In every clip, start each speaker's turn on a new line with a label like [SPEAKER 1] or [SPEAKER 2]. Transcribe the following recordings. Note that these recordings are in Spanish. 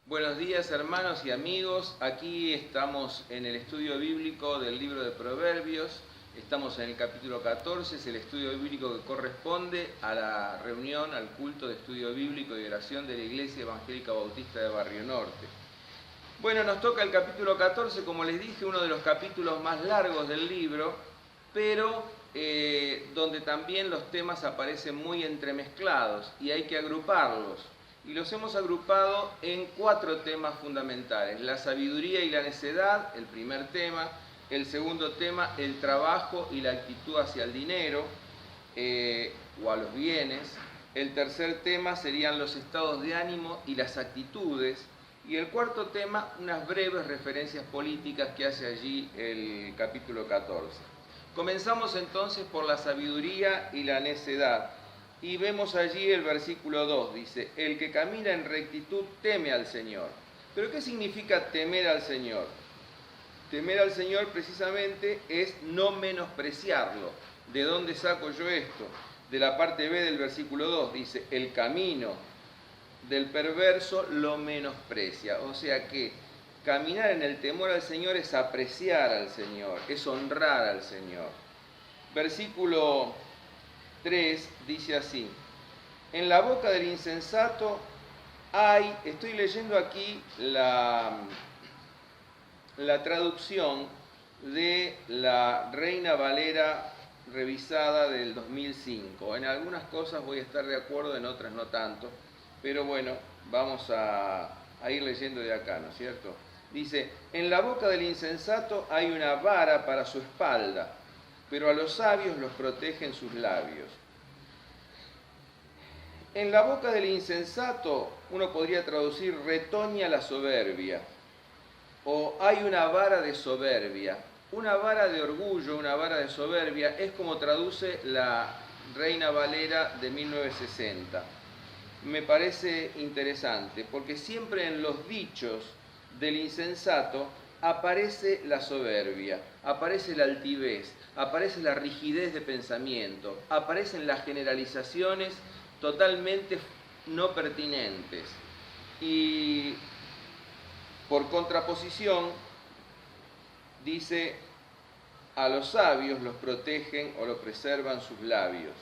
[SPEAKER 1] Buenos días, hermanos y amigos. Aquí estamos en el estudio bíblico del libro de Proverbios. Estamos en el capítulo 14, es el estudio bíblico que corresponde a la reunión, al culto de estudio bíblico y oración de la Iglesia Evangélica Bautista de Barrio Norte. Bueno, nos toca el capítulo 14, como les dije, uno de los capítulos más largos del libro, pero donde también los temas aparecen muy entremezclados y hay que agruparlos. Y los hemos agrupado en 4 temas fundamentales: la sabiduría y la necedad, el primer tema; el segundo tema, el trabajo y la actitud hacia el dinero o a los bienes; el tercer tema serían los estados de ánimo y las actitudes; y el cuarto tema, unas breves referencias políticas que hace allí el capítulo 14. Comenzamos entonces por la sabiduría y la necedad. Y vemos allí el versículo 2, dice: el que camina en rectitud teme al Señor. ¿Pero qué significa temer al Señor? Temer al Señor precisamente es no menospreciarlo. ¿De dónde saco yo esto? De la parte B del versículo 2, dice: el camino del perverso lo menosprecia. O sea que caminar en el temor al Señor es apreciar al Señor, es honrar al Señor. Versículo 3 dice así: en la boca del insensato hay, estoy leyendo aquí la traducción de la Reina Valera revisada del 2005. En algunas cosas voy a estar de acuerdo, en otras no tanto, pero bueno, vamos a ir leyendo de acá, ¿no es cierto? Dice: en la boca del insensato hay una vara para su espalda, pero a los sabios los protegen sus labios. En la boca del insensato uno podría traducir: retoña la soberbia, o hay una vara de soberbia. Una vara de orgullo, una vara de soberbia, es como traduce la Reina Valera de 1960. Me parece interesante, porque siempre en los dichos del insensato aparece la soberbia, aparece la altivez, aparece la rigidez de pensamiento, aparecen las generalizaciones totalmente no pertinentes. Y por contraposición, dice: a los sabios los protegen o los preservan sus labios.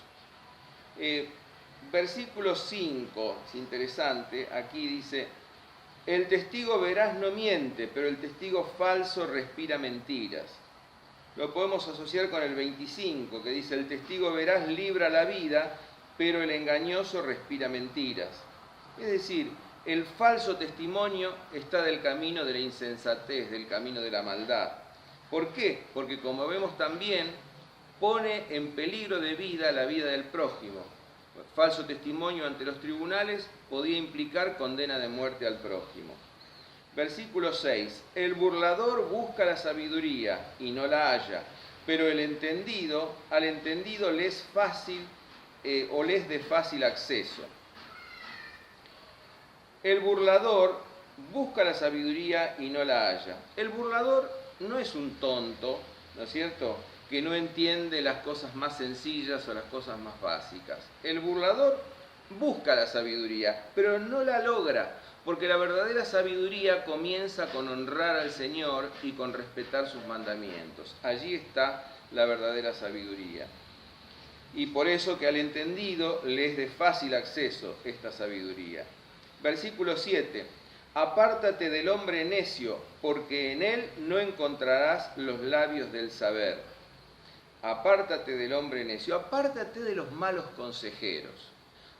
[SPEAKER 1] Versículo 5, es interesante, aquí dice: el testigo veraz no miente, pero el testigo falso respira mentiras. Lo podemos asociar con el 25, que dice: el testigo veraz libra la vida, pero el engañoso respira mentiras. Es decir, el falso testimonio está del camino de la insensatez, del camino de la maldad. ¿Por qué? Porque, como vemos también, pone en peligro de vida la vida del prójimo. Falso testimonio ante los tribunales podía implicar condena de muerte al prójimo. Versículo 6. El burlador busca la sabiduría y no la halla, pero al entendido le es fácil o le es de fácil acceso. El burlador busca la sabiduría y no la halla. El burlador no es un tonto, ¿no es cierto?, que no entiende las cosas más sencillas o las cosas más básicas. El burlador busca la sabiduría, pero no la logra, porque la verdadera sabiduría comienza con honrar al Señor y con respetar sus mandamientos. Allí está la verdadera sabiduría. Y por eso que al entendido le es de fácil acceso esta sabiduría. Versículo 7. Apártate del hombre necio, porque en él no encontrarás los labios del saber. Apártate del hombre necio, apártate de los malos consejeros,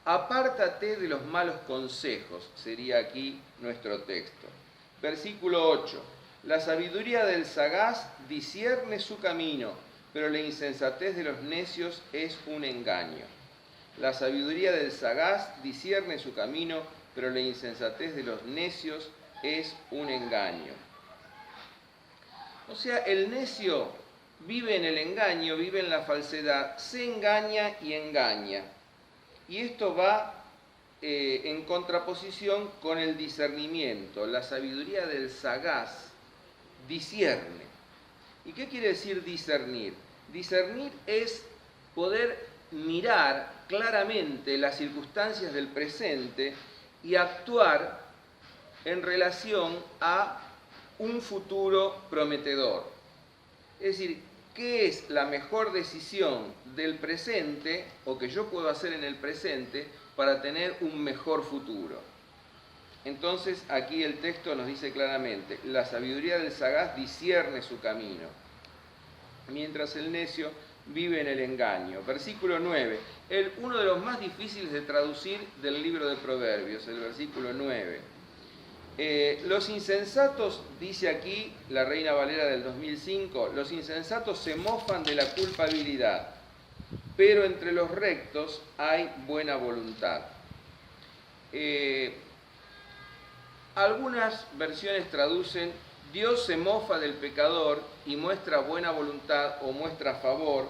[SPEAKER 1] apártate de los malos consejos, sería aquí nuestro texto. Versículo 8. La sabiduría del sagaz discierne su camino, pero la insensatez de los necios es un engaño. La sabiduría del sagaz discierne su camino, pero la insensatez de los necios es un engaño. O sea, el necio vive en el engaño, vive en la falsedad, se engaña y engaña. Y esto va en contraposición con el discernimiento. La sabiduría del sagaz discierne. ¿Y qué quiere decir discernir? Discernir es poder mirar claramente las circunstancias del presente y actuar en relación a un futuro prometedor. Es decir, ¿qué es la mejor decisión del presente o que yo puedo hacer en el presente para tener un mejor futuro? Entonces aquí el texto nos dice claramente, la sabiduría del sagaz discierne su camino, mientras el necio vive en el engaño. Versículo 9, uno de los más difíciles de traducir del libro de Proverbios, el versículo 9. Los insensatos, dice aquí la Reina Valera del 2005, los insensatos se mofan de la culpabilidad, pero entre los rectos hay buena voluntad. Algunas versiones traducen, Dios se mofa del pecador y muestra buena voluntad o muestra favor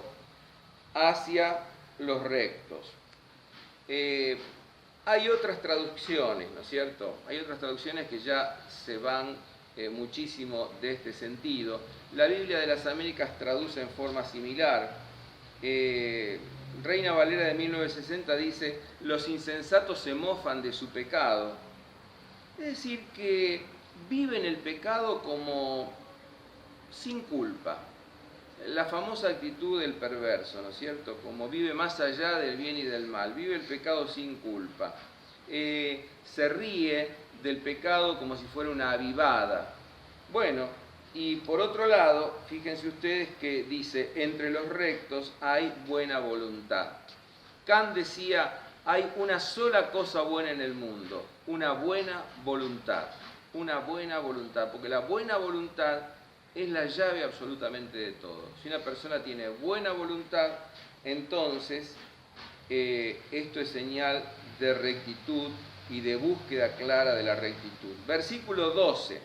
[SPEAKER 1] hacia los rectos. Hay otras traducciones, ¿no es cierto? Hay otras traducciones que ya se van muchísimo de este sentido. La Biblia de las Américas traduce en forma similar. Reina Valera de 1960 dice, los insensatos se mofan de su pecado. Es decir, que viven el pecado como sin culpa. La famosa actitud del perverso, ¿no es cierto? Como vive más allá del bien y del mal, vive el pecado sin culpa. Se ríe del pecado como si fuera una avivada. Bueno, y por otro lado, fíjense ustedes que dice, entre los rectos hay buena voluntad. Kant decía, hay una sola cosa buena en el mundo, una buena voluntad. Una buena voluntad, porque la buena voluntad es la llave absolutamente de todo. Si una persona tiene buena voluntad, entonces esto es señal de rectitud y de búsqueda clara de la rectitud. Versículo 12.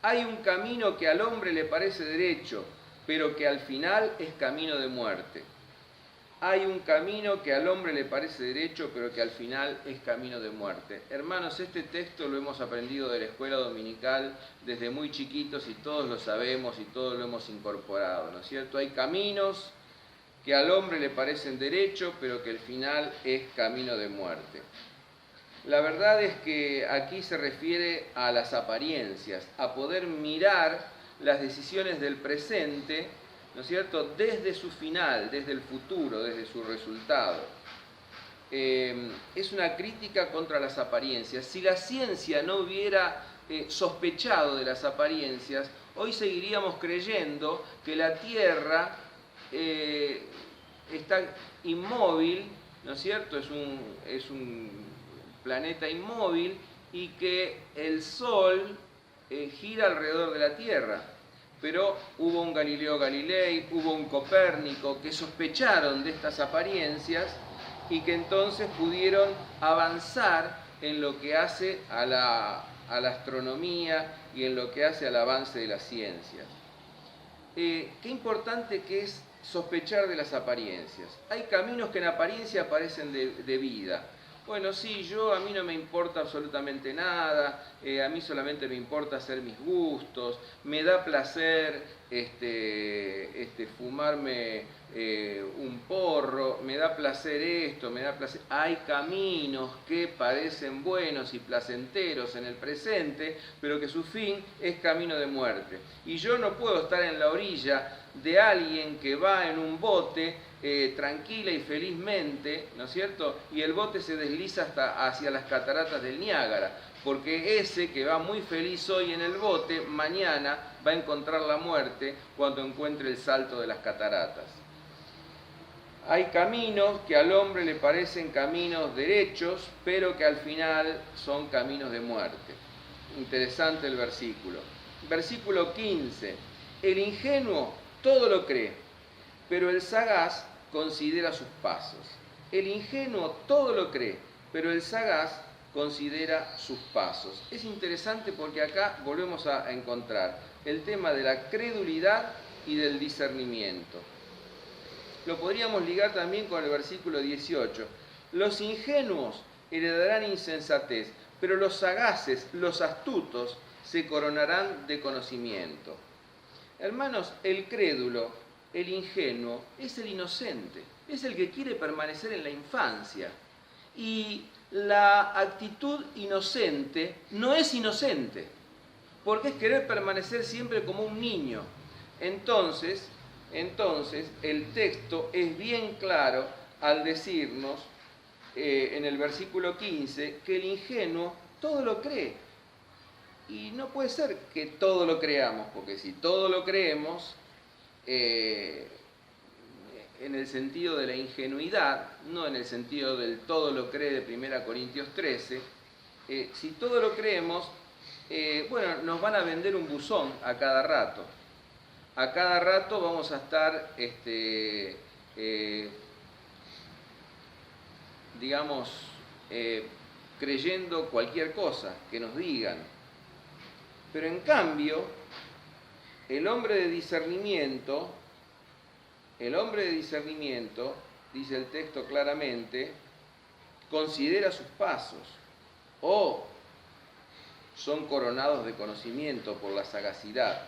[SPEAKER 1] Hay un camino que al hombre le parece derecho, pero que al final es camino de muerte. Hay un camino que al hombre le parece derecho, pero que al final es camino de muerte. Hermanos, este texto lo hemos aprendido de la escuela dominical desde muy chiquitos y todos lo sabemos y todos lo hemos incorporado, ¿no es cierto? Hay caminos que al hombre le parecen derecho, pero que al final es camino de muerte. La verdad es que aquí se refiere a las apariencias, a poder mirar las decisiones del presente, ¿no es cierto?, desde su final, desde el futuro, desde su resultado. Es una crítica contra las apariencias. Si la ciencia no hubiera sospechado de las apariencias, hoy seguiríamos creyendo que la Tierra está inmóvil, ¿no es cierto?, es un planeta inmóvil y que el Sol gira alrededor de la Tierra. Pero hubo un Galileo Galilei, hubo un Copérnico que sospecharon de estas apariencias y que entonces pudieron avanzar en lo que hace a la astronomía y en lo que hace al avance de las ciencias. Qué importante que es sospechar de las apariencias. Hay caminos que en apariencia parecen de vida. Bueno, sí, a mí no me importa absolutamente nada, a mí solamente me importa hacer mis gustos, me da placer fumarme un porro, me da placer esto, me da placer... Hay caminos que parecen buenos y placenteros en el presente, pero que su fin es camino de muerte. Y yo no puedo estar en la orilla de alguien que va en un bote tranquila y felizmente, ¿no es cierto? Y el bote se desliza hacia las cataratas del Niágara, porque ese que va muy feliz hoy en el bote, mañana va a encontrar la muerte cuando encuentre el salto de las cataratas. Hay caminos que al hombre le parecen caminos derechos, pero que al final son caminos de muerte. Interesante el versículo. Versículo 15. El ingenuo todo lo cree, pero el sagaz considera sus pasos. El ingenuo todo lo cree, pero el sagaz considera sus pasos. Es interesante porque acá volvemos a encontrar el tema de la credulidad y del discernimiento. Lo podríamos ligar también con el versículo 18. Los ingenuos heredarán insensatez, pero los sagaces, los astutos, se coronarán de conocimiento. Hermanos, el crédulo, el ingenuo, es el inocente, es el que quiere permanecer en la infancia. Y la actitud inocente no es inocente, porque es querer permanecer siempre como un niño. Entonces, el texto es bien claro al decirnos en el versículo 15 que el ingenuo todo lo cree. Y no puede ser que todo lo creamos, porque si todo lo creemos, en el sentido de la ingenuidad, no en el sentido del todo lo cree de 1 Corintios 13, si todo lo creemos, bueno, nos van a vender un buzón a cada rato. A cada rato vamos a estar, digamos, creyendo cualquier cosa que nos digan. Pero en cambio, el hombre de discernimiento, dice el texto claramente, considera sus pasos, o son coronados de conocimiento por la sagacidad.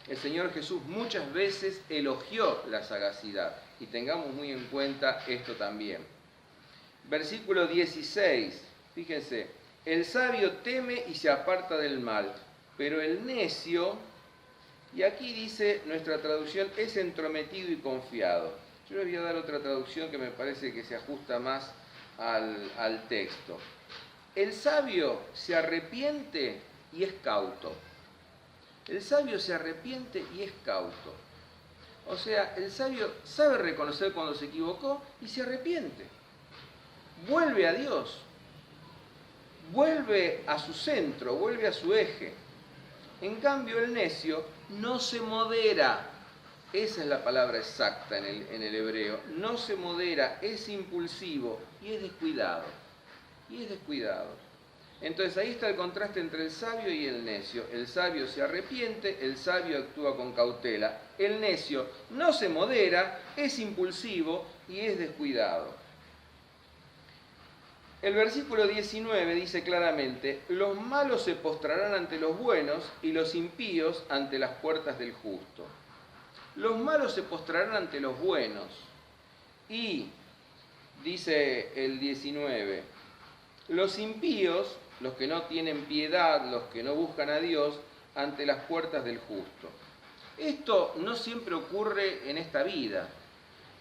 [SPEAKER 1] El Señor Jesús muchas veces elogió la sagacidad, y tengamos muy en cuenta esto también. Versículo 16, fíjense, el sabio teme y se aparta del mal, pero el necio, y aquí dice nuestra traducción, es entrometido y confiado. Yo les voy a dar otra traducción que me parece que se ajusta más al texto. El sabio se arrepiente y es cauto. El sabio se arrepiente y es cauto. O sea, el sabio sabe reconocer cuando se equivocó y se arrepiente. Vuelve a Dios. Vuelve a su centro, vuelve a su eje. En cambio, el necio no se modera. Esa es la palabra exacta en el hebreo. No se modera, es impulsivo y es descuidado. Entonces ahí está el contraste entre el sabio y el necio. El sabio se arrepiente, el sabio actúa con cautela. El necio no se modera, es impulsivo y es descuidado. El versículo 19 dice claramente, los malos se postrarán ante los buenos y los impíos ante las puertas del justo. Los malos se postrarán ante los buenos y, dice el 19, los impíos, los que no tienen piedad, los que no buscan a Dios, ante las puertas del justo. Esto no siempre ocurre en esta vida.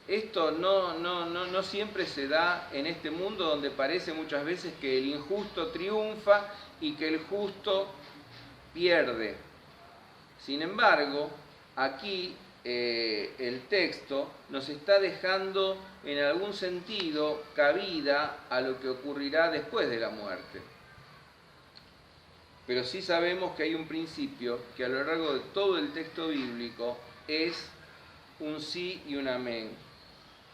[SPEAKER 1] Esto no siempre se da en este mundo donde parece muchas veces que el injusto triunfa y que el justo pierde. Sin embargo, aquí el texto nos está dejando en algún sentido cabida a lo que ocurrirá después de la muerte. Pero sí sabemos que hay un principio que a lo largo de todo el texto bíblico es un sí y un amén.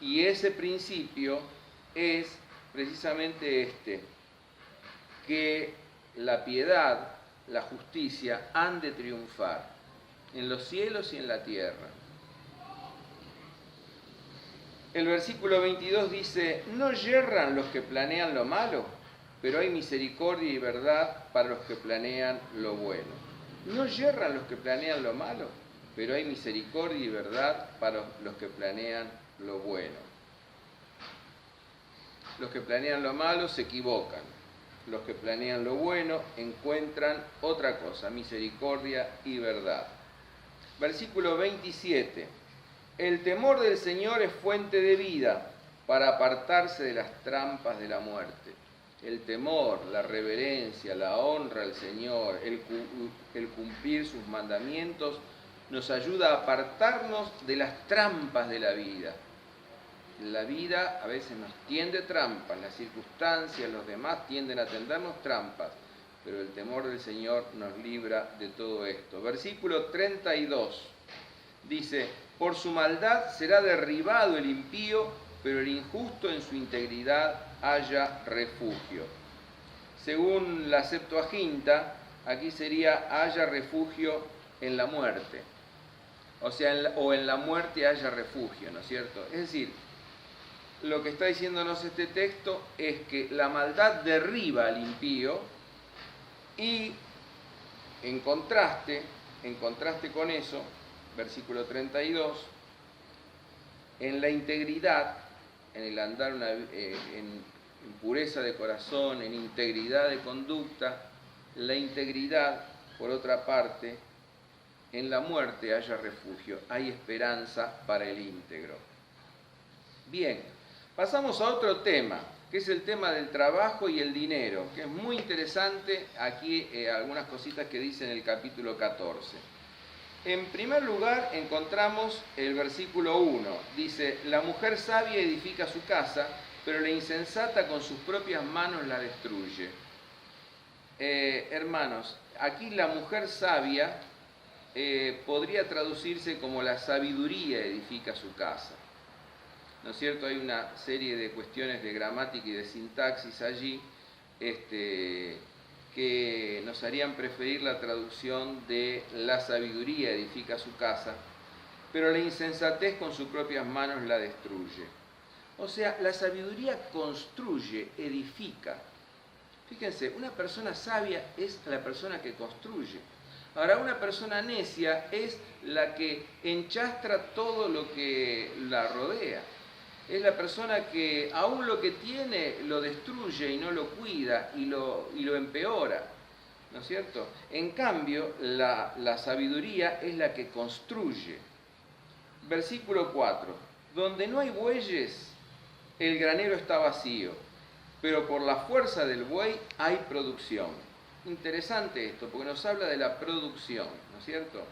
[SPEAKER 1] Y ese principio es precisamente este, que la piedad, la justicia han de triunfar en los cielos y en la tierra. El versículo 22 dice, no yerran los que planean lo malo, pero hay misericordia y verdad para los que planean lo bueno. No yerran los que planean lo malo, pero hay misericordia y verdad para los que planean lo bueno. Los que planean lo malo se equivocan. Los que planean lo bueno encuentran otra cosa, misericordia y verdad. Versículo 27. El temor del Señor es fuente de vida para apartarse de las trampas de la muerte. El temor, la reverencia, la honra al Señor, el cumplir sus mandamientos nos ayuda a apartarnos de las trampas de la vida. La vida a veces nos tiende trampas, las circunstancias, los demás tienden a tendernos trampas, pero el temor del Señor nos libra de todo esto. Versículo 32 dice, por su maldad será derribado el impío, pero el injusto en su integridad halla refugio. Según la Septuaginta, aquí sería haya refugio en la muerte. O sea, o en la muerte haya refugio, ¿no es cierto? Es decir, lo que está diciéndonos este texto es que la maldad derriba al impío y en contraste con eso, versículo 32, en la integridad, en el andar en pureza de corazón, en integridad de conducta. La integridad, por otra parte, en la muerte haya refugio, hay esperanza para el íntegro. Bien, pasamos a otro tema, que es el tema del trabajo y el dinero, que es muy interesante. Aquí algunas cositas que dice en el capítulo 14. En primer lugar encontramos el versículo 1, dice: la mujer sabia edifica su casa, pero la insensata con sus propias manos la destruye. Hermanos, aquí la mujer sabia podría traducirse como la sabiduría edifica su casa. ¿No es cierto? Hay una serie de cuestiones de gramática y de sintaxis allí que nos harían preferir la traducción de la sabiduría edifica su casa, pero la insensatez con sus propias manos la destruye. O sea, la sabiduría construye, edifica. Fíjense, una persona sabia es la persona que construye. Ahora, una persona necia es la que enchastra todo lo que la rodea. Es la persona que aún lo que tiene lo destruye y no lo cuida y lo empeora, ¿no es cierto? En cambio, la sabiduría es la que construye. Versículo 4. Donde no hay bueyes, el granero está vacío, pero por la fuerza del buey hay producción. Interesante esto, porque nos habla de la producción, ¿no es cierto?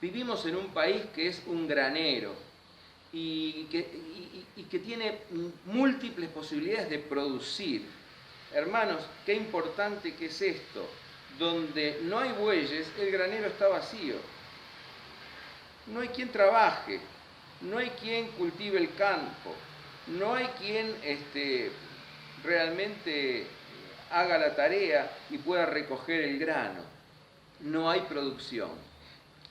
[SPEAKER 1] Vivimos en un país que es un granero y que tiene múltiples posibilidades de producir. Hermanos, qué importante que es esto. Donde no hay bueyes, el granero está vacío. No hay quien trabaje, no hay quien cultive el campo, no hay quien realmente haga la tarea y pueda recoger el grano. No hay producción.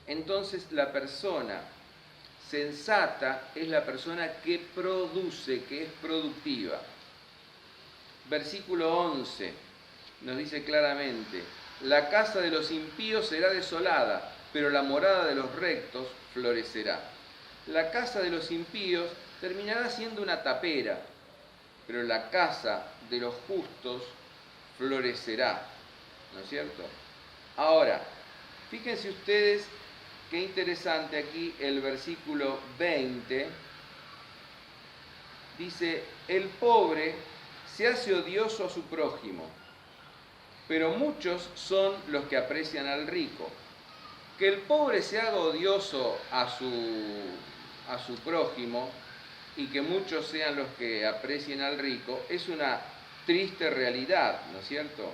[SPEAKER 1] Entonces la persona sensata es la persona que produce, que es productiva. Versículo 11 nos dice claramente: la casa de los impíos será desolada, pero la morada de los rectos florecerá. La casa de los impíos terminará siendo una tapera, pero la casa de los justos florecerá, ¿no es cierto? Ahora, fíjense ustedes qué interesante aquí el versículo 20. Dice: el pobre se hace odioso a su prójimo, pero muchos son los que aprecian al rico. Que el pobre se haga odioso a su prójimo y que muchos sean los que aprecien al rico es una triste realidad, ¿no es cierto?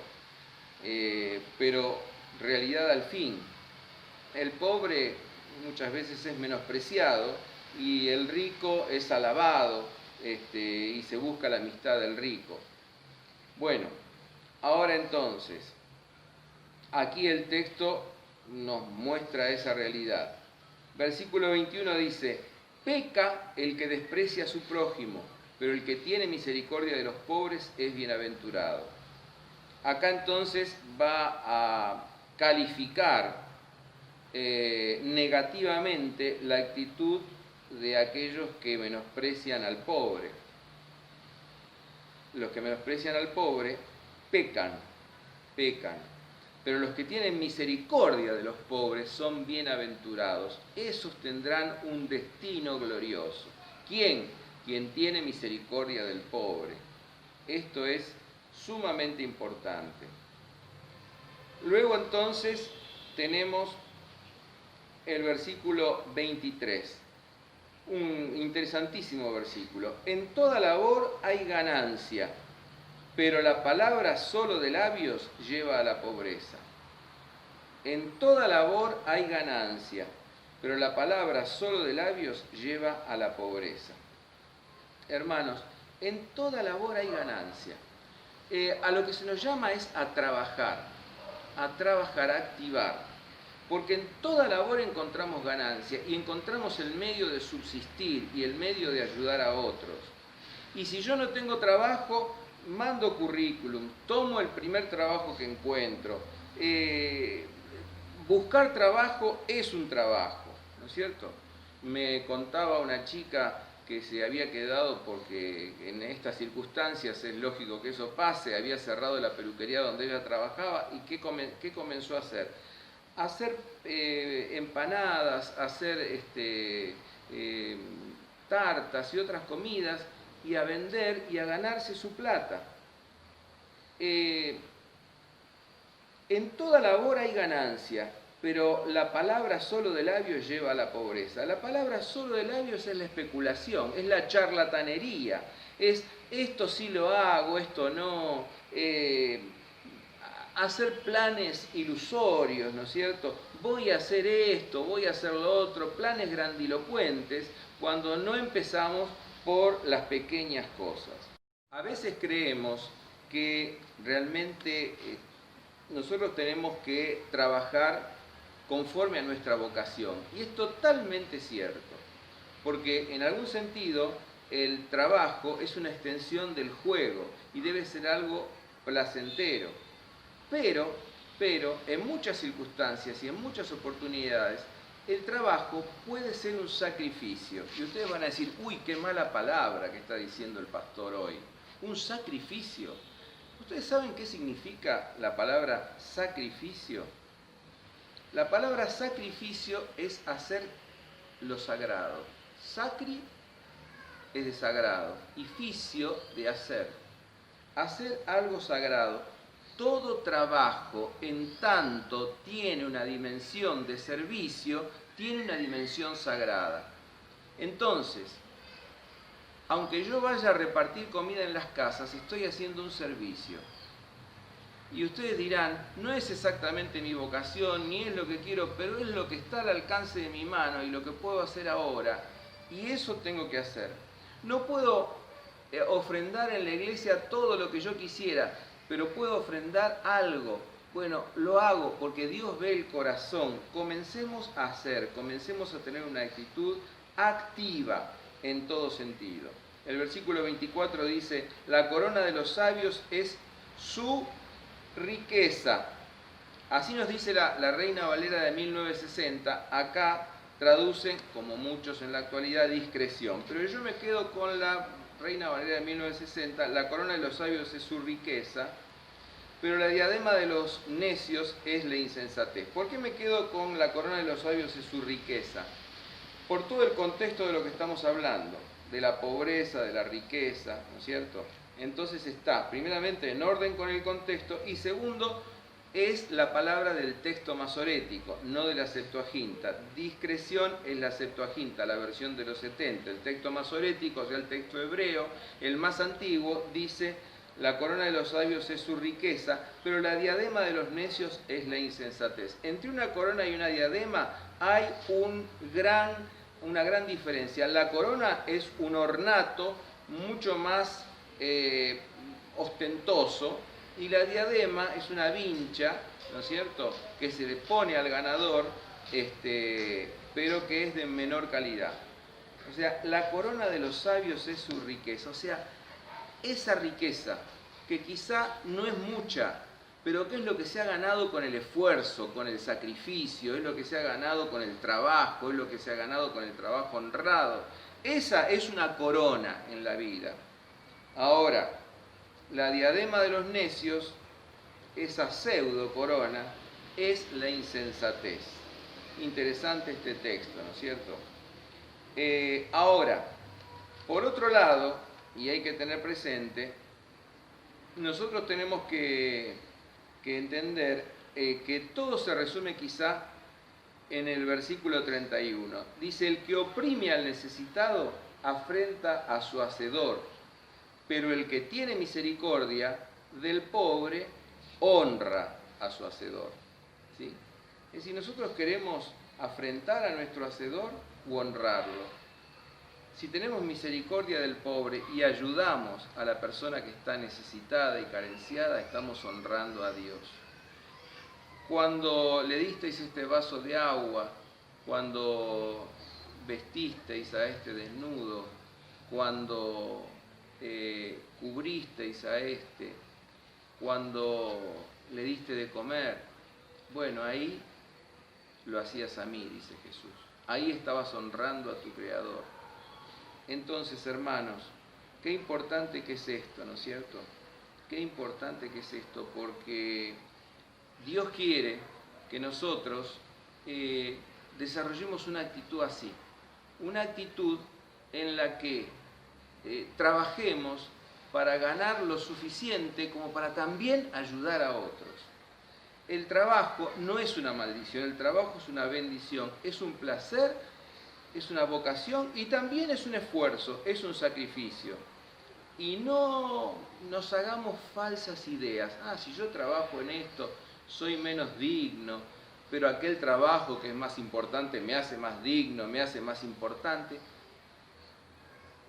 [SPEAKER 1] Pero realidad al fin. El pobre muchas veces es menospreciado y el rico es alabado y se busca la amistad del rico. Bueno, ahora entonces, aquí el texto nos muestra esa realidad. Versículo 21 dice: peca el que desprecia a su prójimo, pero el que tiene misericordia de los pobres es bienaventurado. Acá entonces va a calificar negativamente la actitud de aquellos que menosprecian al pobre. Los que menosprecian al pobre pecan, pero los que tienen misericordia de los pobres son bienaventurados. Esos tendrán un destino glorioso. ¿Quién? Quien tiene misericordia del pobre. Esto es sumamente importante. Luego entonces tenemos el versículo 23, un interesantísimo versículo. En toda labor hay ganancia, pero la palabra solo de labios lleva a la pobreza. En toda labor hay ganancia, pero la palabra solo de labios lleva a la pobreza. Hermanos, en toda labor hay ganancia. A lo que se nos llama es a trabajar, a activar. Porque en toda labor encontramos ganancia y encontramos el medio de subsistir y el medio de ayudar a otros. Y si yo no tengo trabajo, mando currículum, tomo el primer trabajo que encuentro. Buscar trabajo es un trabajo, ¿no es cierto? Me contaba una chica que se había quedado porque en estas circunstancias es lógico que eso pase, había cerrado la peluquería donde ella trabajaba y ¿qué comenzó a hacer? A hacer empanadas, a hacer tartas y otras comidas y a vender y a ganarse su plata. En toda labor hay ganancia, pero la palabra solo de labios lleva a la pobreza. La palabra solo de labios es la especulación, es la charlatanería, es esto sí lo hago, esto no, hacer planes ilusorios, ¿no es cierto? Voy a hacer esto, voy a hacer lo otro, planes grandilocuentes, cuando no empezamos por las pequeñas cosas. A veces creemos que realmente nosotros tenemos que trabajar conforme a nuestra vocación. Y es totalmente cierto, porque en algún sentido el trabajo es una extensión del juego y debe ser algo placentero. Pero en muchas circunstancias y en muchas oportunidades, el trabajo puede ser un sacrificio. Y ustedes van a decir, uy, qué mala palabra que está diciendo el pastor hoy. Un sacrificio. ¿Ustedes saben qué significa la palabra sacrificio? La palabra sacrificio es hacer lo sagrado. Sacri es de sagrado y ficio de hacer. Hacer algo sagrado. Todo trabajo, en tanto tiene una dimensión de servicio, tiene una dimensión sagrada. Entonces, aunque yo vaya a repartir comida en las casas, estoy haciendo un servicio. Y ustedes dirán, no es exactamente mi vocación, ni es lo que quiero, pero es lo que está al alcance de mi mano y lo que puedo hacer ahora. Y eso tengo que hacer. No puedo ofrendar en la iglesia todo lo que yo quisiera, pero puedo ofrendar algo. Bueno, lo hago porque Dios ve el corazón. Comencemos a hacer, comencemos a tener una actitud activa en todo sentido. El versículo 24 dice, la corona de los sabios es su riqueza. Así nos dice la Reina Valera de 1960. Acá traducen, como muchos en la actualidad, discreción. Pero yo me quedo con la Reina Valera de 1960. La corona de los sabios es su riqueza, pero la diadema de los necios es la insensatez. ¿Por qué me quedo con la corona de los sabios es su riqueza? Por todo el contexto de lo que estamos hablando, de la pobreza, de la riqueza, ¿no es cierto? Entonces está, primeramente, en orden con el contexto, y segundo, es la palabra del texto masorético, no de la Septuaginta. Discreción es la Septuaginta, la versión de los 70. El texto masorético, o sea, el texto hebreo, el más antiguo, dice, la corona de los sabios es su riqueza, pero la diadema de los necios es la insensatez. Entre una corona y una diadema hay una gran diferencia. La corona es un ornato mucho más ostentoso, y la diadema es una vincha, ¿no es cierto?, que se le pone al ganador, pero que es de menor calidad. O sea, la corona de los sabios es su riqueza. O sea, esa riqueza, que quizá no es mucha, pero que es lo que se ha ganado con el esfuerzo, con el sacrificio, es lo que se ha ganado con el trabajo, es lo que se ha ganado con el trabajo honrado. Esa es una corona en la vida. Ahora, la diadema de los necios, esa pseudo corona, es la insensatez. Interesante este texto, ¿no es cierto? Ahora, por otro lado, y hay que tener presente, nosotros tenemos que entender que todo se resume quizá en el versículo 31. Dice, el que oprime al necesitado afrenta a su hacedor, pero el que tiene misericordia del pobre honra a su hacedor. ¿Sí? Es decir, nosotros queremos afrentar a nuestro hacedor u honrarlo. Si tenemos misericordia del pobre y ayudamos a la persona que está necesitada y carenciada, estamos honrando a Dios. Cuando le disteis este vaso de agua, cuando vestisteis a este desnudo, cuando cubristeis a este, cuando le diste de comer, bueno, ahí lo hacías a mí, dice Jesús. Ahí estabas honrando a tu Creador. Entonces, hermanos, qué importante que es esto, ¿no es cierto? Qué importante que es esto, porque Dios quiere que nosotros desarrollemos una actitud así, una actitud en la que trabajemos para ganar lo suficiente como para también ayudar a otros. El trabajo no es una maldición, el trabajo es una bendición, es un placer, es una vocación y también es un esfuerzo, es un sacrificio. Y no nos hagamos falsas ideas. Si yo trabajo en esto, soy menos digno, pero aquel trabajo que es más importante me hace más digno, me hace más importante.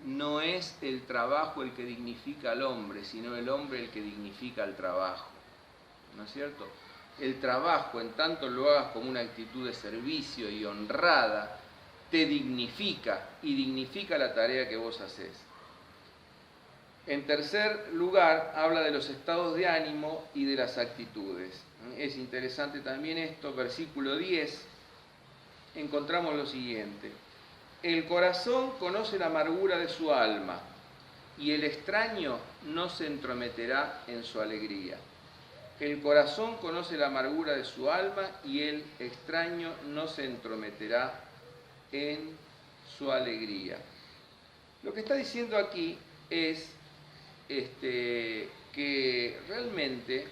[SPEAKER 1] No es el trabajo el que dignifica al hombre, sino el hombre el que dignifica al trabajo. ¿No es cierto? El trabajo, en tanto lo hagas como una actitud de servicio y honrada, te dignifica y dignifica la tarea que vos haces. En tercer lugar, habla de los estados de ánimo y de las actitudes. Es interesante también esto, versículo 10, encontramos lo siguiente. El corazón conoce la amargura de su alma, y el extraño no se entrometerá en su alegría. El corazón conoce la amargura de su alma, y el extraño no se entrometerá en su alegría. Lo que está diciendo aquí es que realmente,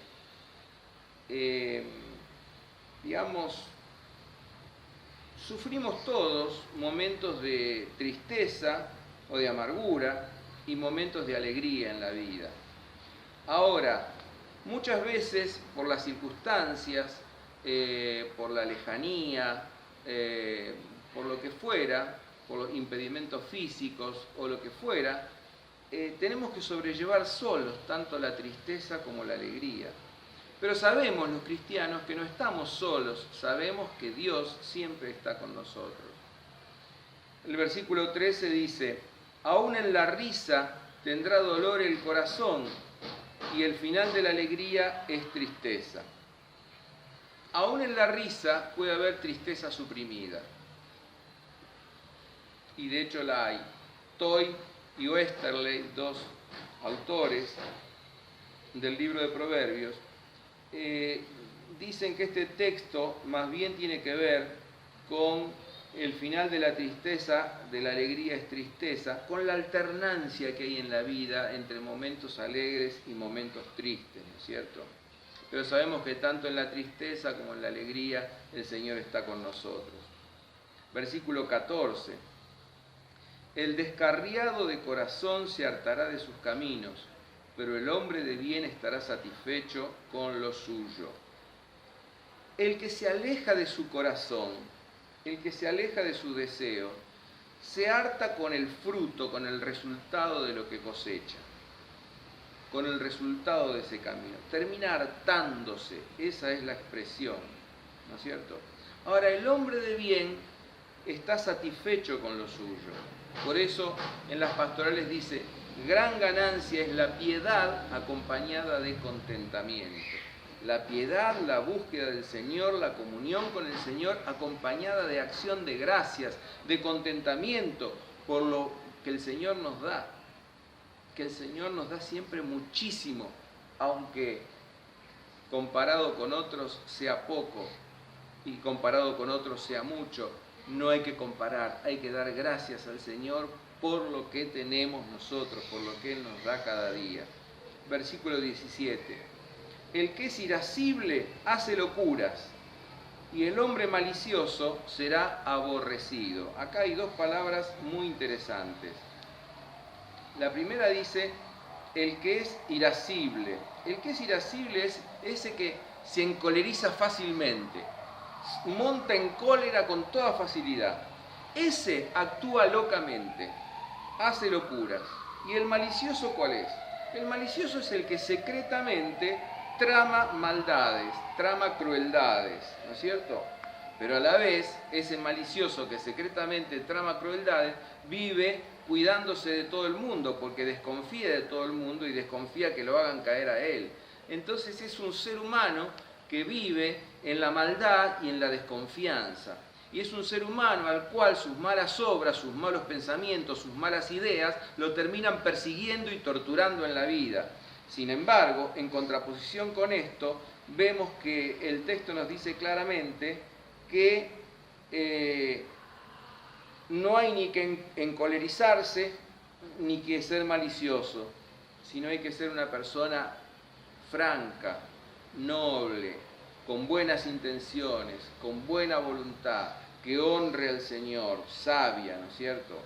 [SPEAKER 1] sufrimos todos momentos de tristeza o de amargura y momentos de alegría en la vida. Ahora, muchas veces por las circunstancias, por la lejanía, por lo que fuera, por los impedimentos físicos o lo que fuera, tenemos que sobrellevar solos tanto la tristeza como la alegría. Pero sabemos los cristianos que no estamos solos, sabemos que Dios siempre está con nosotros. El versículo 13 dice, aún en la risa tendrá dolor el corazón y el final de la alegría es tristeza. Aún en la risa puede haber tristeza suprimida. Y de hecho la hay. Toy y Westerley, dos autores del libro de Proverbios, dicen que este texto más bien tiene que ver con el final de la tristeza, de la alegría es tristeza, con la alternancia que hay en la vida entre momentos alegres y momentos tristes, ¿no es cierto? Pero sabemos que tanto en la tristeza como en la alegría el Señor está con nosotros. Versículo 14. El descarriado de corazón se hartará de sus caminos, pero el hombre de bien estará satisfecho con lo suyo. El que se aleja de su corazón, el que se aleja de su deseo, se harta con el fruto, con el resultado de lo que cosecha, con el resultado de ese camino. Termina hartándose, esa es la expresión, ¿no es cierto? Ahora, el hombre de bien está satisfecho con lo suyo. Por eso en las pastorales dice, gran ganancia es la piedad acompañada de contentamiento. La piedad, la búsqueda del Señor, la comunión con el Señor, acompañada de acción de gracias, de contentamiento por lo que el Señor nos da. Que el Señor nos da siempre muchísimo, aunque comparado con otros sea poco y comparado con otros sea mucho. No hay que comparar, hay que dar gracias al Señor por lo que tenemos nosotros, por lo que Él nos da cada día. Versículo 17. El que es irascible hace locuras, y el hombre malicioso será aborrecido. Acá hay dos palabras muy interesantes. La primera dice, el que es irascible. El que es irascible es ese que se encoleriza fácilmente, monta en cólera con toda facilidad. Ese actúa locamente, hace locuras. ¿Y el malicioso cuál es? El malicioso es el que secretamente trama maldades, trama crueldades, ¿no es cierto? Pero a la vez, ese malicioso que secretamente trama crueldades, vive cuidándose de todo el mundo, porque desconfía de todo el mundo y desconfía que lo hagan caer a él. Entonces es un ser humano que vive en la maldad y en la desconfianza. y es un ser humano al cual sus malas obras, sus malos pensamientos, sus malas ideas lo terminan persiguiendo y torturando en la vida. Sin embargo, en contraposición con esto, vemos que el texto nos dice claramente que no hay ni que encolerizarse ni que ser malicioso, sino hay que ser una persona franca, noble, con buenas intenciones, con buena voluntad, que honre al Señor, sabia, ¿no es cierto?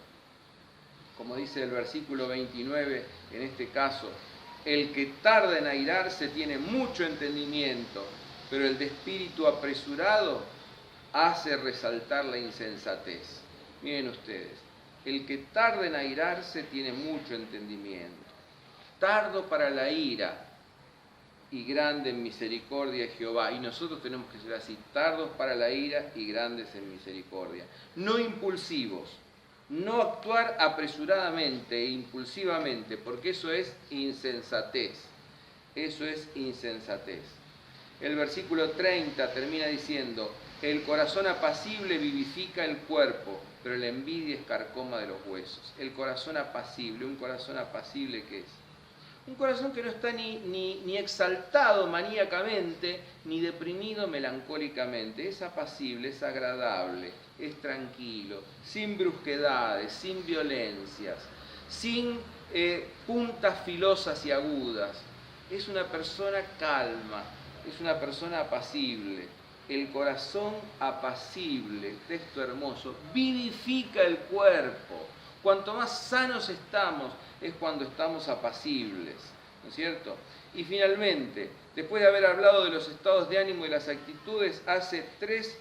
[SPEAKER 1] Como dice el versículo 29, en este caso, el que tarda en airarse tiene mucho entendimiento, pero el de espíritu apresurado hace resaltar la insensatez. Miren ustedes, el que tarda en airarse tiene mucho entendimiento. Tardo para la ira y grande en misericordia es Jehová. Y nosotros tenemos que ser así, tardos para la ira y grandes en misericordia. No impulsivos, no actuar apresuradamente e impulsivamente, porque eso es insensatez. Eso es insensatez. El versículo 30 termina diciendo, el corazón apacible vivifica el cuerpo, pero la envidia es carcoma de los huesos. El corazón apacible, ¿un corazón apacible qué es? Un corazón que no está ni exaltado maníacamente, ni deprimido melancólicamente. Es apacible, es agradable, es tranquilo, sin brusquedades, sin violencias, sin puntas filosas y agudas. Es una persona calma, es una persona apacible. El corazón apacible, texto hermoso, vivifica el cuerpo. Cuanto más sanos estamos, es cuando estamos apacibles, ¿no es cierto? Y finalmente, después de haber hablado de los estados de ánimo y las actitudes, hace 3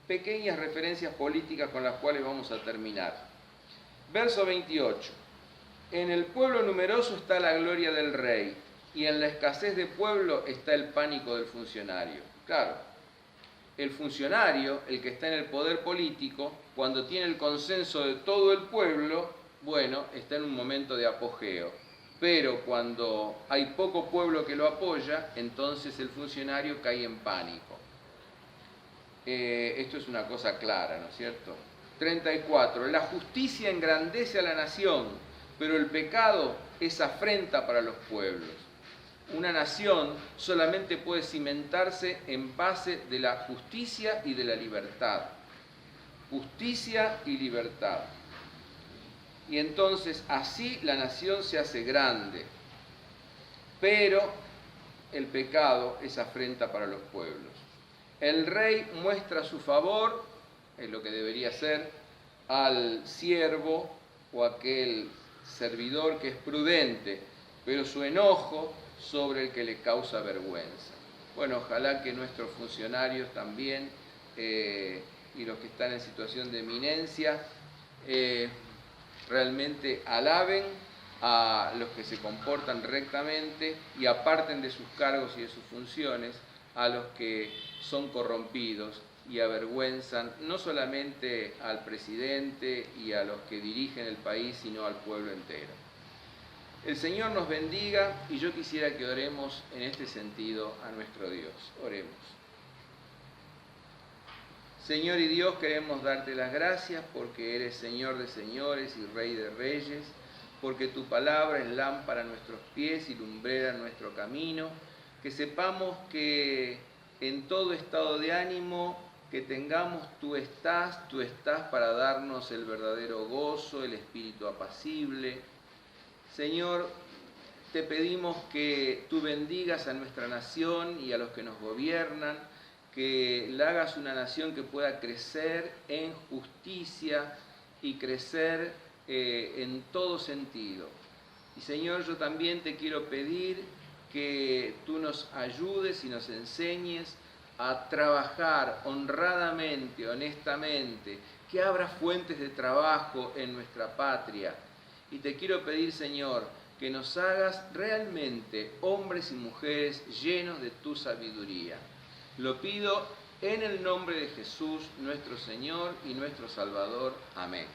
[SPEAKER 1] pequeñas referencias políticas con las cuales vamos a terminar. Verso 28. En el pueblo numeroso está la gloria del rey, y en la escasez de pueblo está el pánico del funcionario. Claro, el funcionario, el que está en el poder político, cuando tiene el consenso de todo el pueblo, bueno, está en un momento de apogeo. Pero cuando hay poco pueblo que lo apoya, entonces el funcionario cae en pánico. Esto es una cosa clara, ¿no es cierto? 34. La justicia engrandece a la nación, pero el pecado es afrenta para los pueblos. Una nación solamente puede cimentarse en base de la justicia y de la libertad. Justicia y libertad. Y entonces así la nación se hace grande. Pero el pecado es afrenta para los pueblos. El rey muestra su favor, es lo que debería ser, al siervo o aquel servidor que es prudente, pero su enojo sobre el que le causa vergüenza. Bueno, ojalá que nuestros funcionarios también y los que están en situación de eminencia realmente alaben a los que se comportan rectamente y aparten de sus cargos y de sus funciones a los que son corrompidos y avergüenzan no solamente al presidente y a los que dirigen el país, sino al pueblo entero. El Señor nos bendiga y yo quisiera que oremos en este sentido a nuestro Dios. Oremos. Señor y Dios, queremos darte las gracias porque eres Señor de señores y Rey de reyes, porque tu palabra es lámpara a nuestros pies y lumbrera en nuestro camino, que sepamos que en todo estado de ánimo que tengamos, tú estás para darnos el verdadero gozo, el espíritu apacible. Señor, te pedimos que tú bendigas a nuestra nación y a los que nos gobiernan, que la hagas una nación que pueda crecer en justicia y crecer en todo sentido. Y Señor, yo también te quiero pedir que tú nos ayudes y nos enseñes a trabajar honradamente, honestamente, que abra fuentes de trabajo en nuestra patria. Y te quiero pedir, Señor, que nos hagas realmente hombres y mujeres llenos de tu sabiduría. Lo pido en el nombre de Jesús, nuestro Señor y nuestro Salvador. Amén.